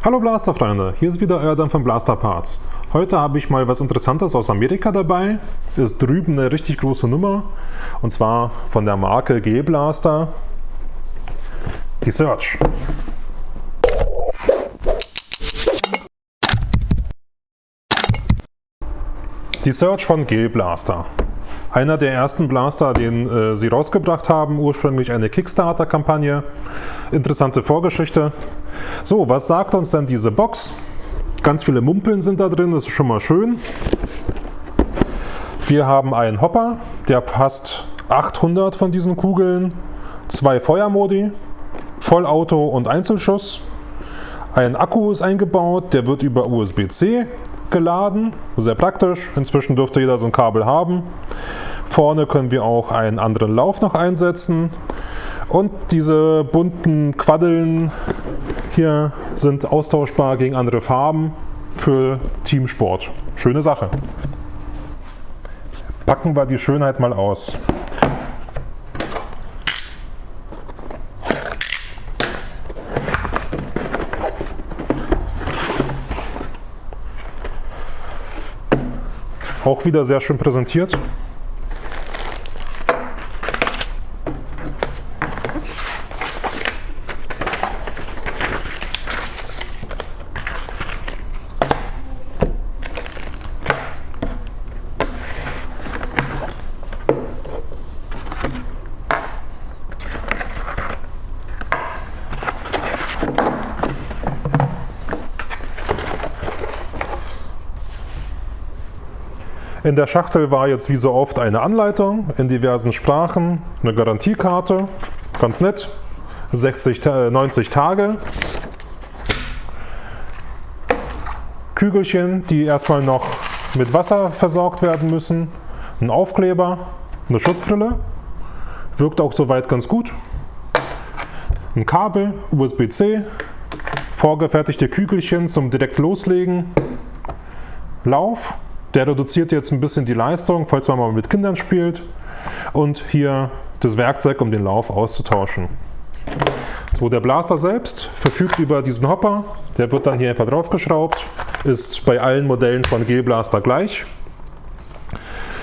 Hallo Blaster-Freunde, hier ist wieder euer Dan von Blaster Parts. Heute habe ich mal was Interessantes aus Amerika dabei. Ist drüben eine richtig große Nummer. Und zwar von der Marke G-Blaster. Die Surge. Die Surge von G-Blaster. Einer der ersten Blaster, den sie rausgebracht haben, ursprünglich eine Kickstarter-Kampagne. Interessante Vorgeschichte. So, was sagt uns denn diese Box? Ganz viele Mumpeln sind da drin, das ist schon mal schön. Wir haben einen Hopper, der passt 800 von diesen Kugeln, 2 Feuermodi, Vollauto und Einzelschuss. Ein Akku ist eingebaut, der wird über USB-C geladen, sehr praktisch. Inzwischen dürfte jeder so ein Kabel haben. Vorne können wir auch einen anderen Lauf noch einsetzen. Und diese bunten Quaddeln hier sind austauschbar gegen andere Farben für Teamsport. Schöne Sache. Packen wir die Schönheit mal aus. Auch wieder sehr schön präsentiert. In der Schachtel war jetzt wie so oft eine Anleitung in diversen Sprachen, eine Garantiekarte, ganz nett, 90 Tage, Kügelchen, die erstmal noch mit Wasser versorgt werden müssen, ein Aufkleber, eine Schutzbrille, wirkt auch soweit ganz gut, ein Kabel, USB-C, vorgefertigte Kügelchen zum direkt loslegen, Lauf. Der reduziert jetzt ein bisschen die Leistung, falls man mal mit Kindern spielt. Und hier das Werkzeug, um den Lauf auszutauschen. So, der Blaster selbst verfügt über diesen Hopper. Der wird dann hier einfach draufgeschraubt. Ist bei allen Modellen von G-Blaster gleich.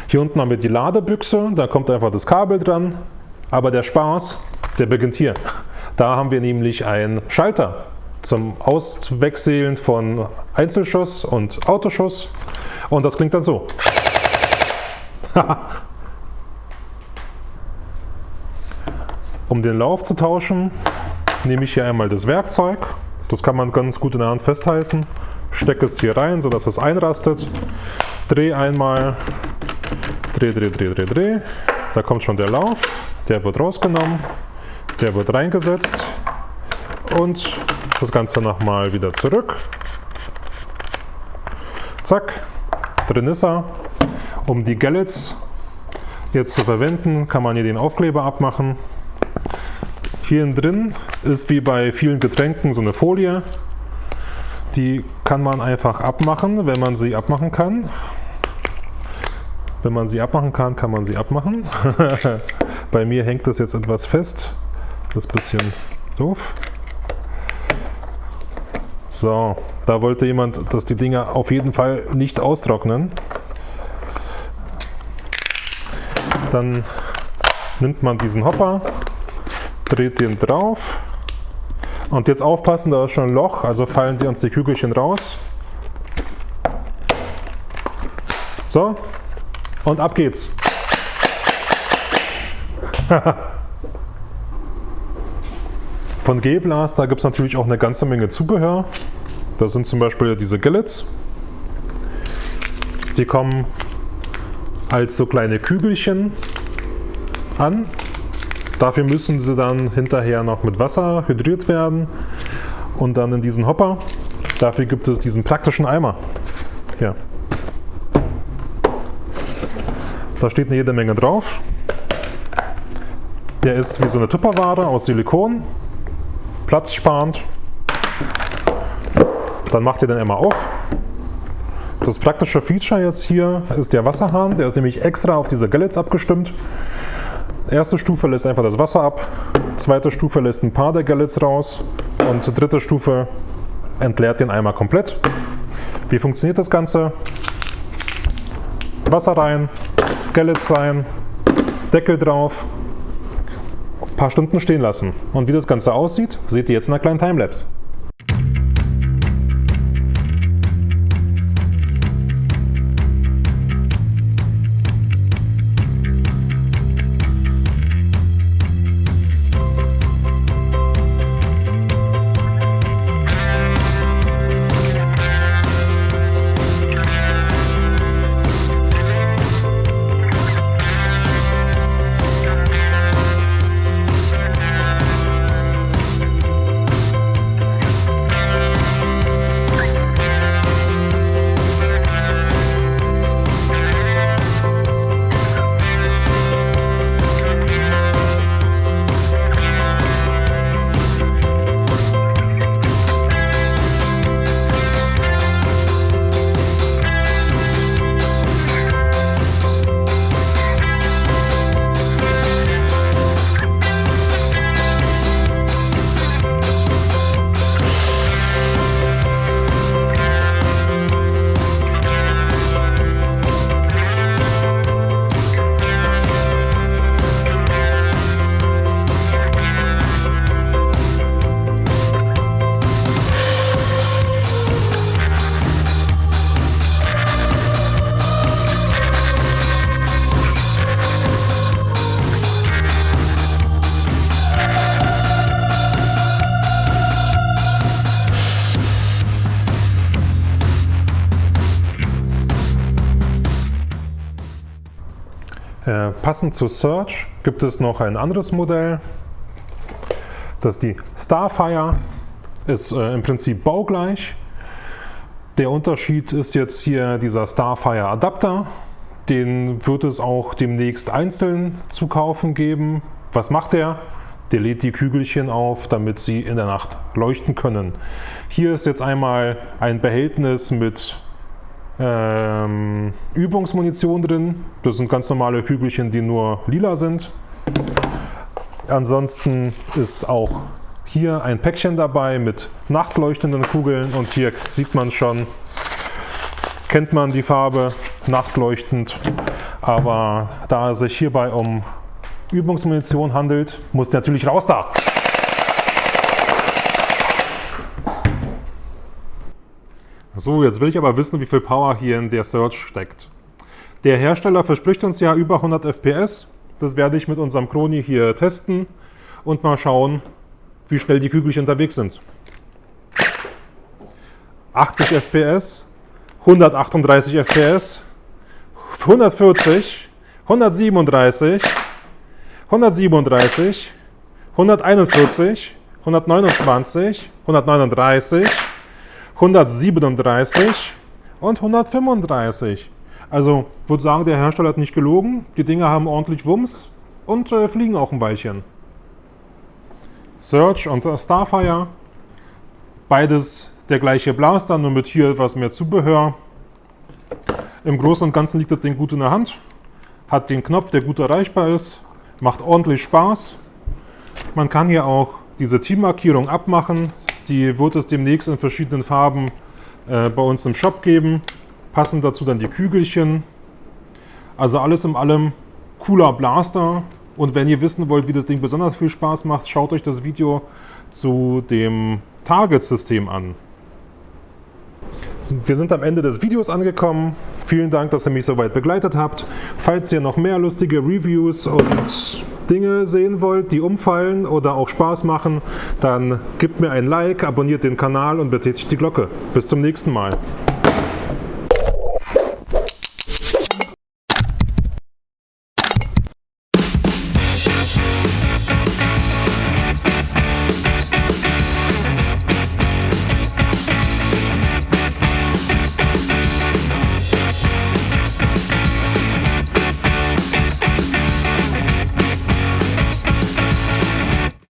Hier unten haben wir die Ladebüchse. Da kommt einfach das Kabel dran. Aber der Spaß, der beginnt hier. Da haben wir nämlich einen Schalter zum Auswechseln von Einzelschuss und Autoschuss. Und das klingt dann so. Um den Lauf zu tauschen, nehme ich hier einmal das Werkzeug. Das kann man ganz gut in der Hand festhalten. Stecke es hier rein, sodass es einrastet. Dreh einmal. Dreh. Da kommt schon der Lauf. Der wird rausgenommen. Der wird reingesetzt. Und das Ganze nochmal wieder zurück. Zack. Drin ist er. Um die Gellets jetzt zu verwenden, kann man hier den Aufkleber abmachen. Hier drin ist wie bei vielen Getränken so eine Folie. Die kann man einfach abmachen, wenn man sie abmachen kann. Wenn man sie abmachen kann, kann man sie abmachen. Bei mir hängt das jetzt etwas fest. Das ist ein bisschen doof. So, da wollte jemand, dass die Dinger auf jeden Fall nicht austrocknen. Dann nimmt man diesen Hopper, dreht den drauf und jetzt aufpassen, da ist schon ein Loch, also fallen uns die Kügelchen raus. So, und ab geht's. Von G-Blaster gibt es natürlich auch eine ganze Menge Zubehör. Das sind zum Beispiel diese Gellets. Die kommen als so kleine Kügelchen an. Dafür müssen sie dann hinterher noch mit Wasser hydriert werden und dann in diesen Hopper. Dafür gibt es diesen praktischen Eimer. Hier. Da steht eine jede Menge drauf. Der ist wie so eine Tupperware aus Silikon. Platzsparend. Dann macht ihr den einmal auf. Das praktische Feature jetzt hier ist der Wasserhahn. Der ist nämlich extra auf diese Gellets abgestimmt. Erste Stufe lässt einfach das Wasser ab. Zweite Stufe lässt ein paar der Gellets raus. Und dritte Stufe entleert den Eimer komplett. Wie funktioniert das Ganze? Wasser rein, Gellets rein, Deckel drauf, ein paar Stunden stehen lassen. Und wie das Ganze aussieht, seht ihr jetzt in einer kleinen Timelapse. Passend zu Search gibt es noch ein anderes Modell, das ist die Starfire, ist im Prinzip baugleich. Der Unterschied ist jetzt hier dieser Starfire Adapter, den wird es auch demnächst einzeln zu kaufen geben. Was macht der? Der lädt die Kügelchen auf, damit sie in der Nacht leuchten können. Hier ist jetzt einmal ein Behältnis mit Übungsmunition drin. Das sind ganz normale Kügelchen, die nur lila sind. Ansonsten ist auch hier ein Päckchen dabei mit nachtleuchtenden Kugeln und hier sieht man schon, kennt man die Farbe, nachtleuchtend. Aber da es sich hierbei um Übungsmunition handelt, muss natürlich raus da! So, jetzt will ich aber wissen, wie viel Power hier in der Search steckt. Der Hersteller verspricht uns ja über 100 FPS. Das werde ich mit unserem Kroni hier testen und mal schauen, wie schnell die Kügelchen unterwegs sind. 80 FPS, 138 FPS, 140, 137, 137, 141, 129, 139, 137 und 135. Also, ich würde sagen, der Hersteller hat nicht gelogen. Die Dinger haben ordentlich Wumms und fliegen auch ein Weilchen. Search und Starfire. Beides der gleiche Blaster, nur mit hier etwas mehr Zubehör. Im Großen und Ganzen liegt das Ding gut in der Hand. Hat den Knopf, der gut erreichbar ist. Macht ordentlich Spaß. Man kann hier auch diese Teammarkierung abmachen. Die wird es demnächst in verschiedenen Farben bei uns im Shop geben. Passend dazu dann die Kügelchen. Also alles in allem cooler Blaster. Und wenn ihr wissen wollt, wie das Ding besonders viel Spaß macht, schaut euch das Video zu dem Target-System an. Wir sind am Ende des Videos angekommen. Vielen Dank, dass ihr mich so weit begleitet habt. Falls ihr noch mehr lustige Reviews und Dinge sehen wollt, die umfallen oder auch Spaß machen, dann gebt mir ein Like, abonniert den Kanal und betätigt die Glocke. Bis zum nächsten Mal.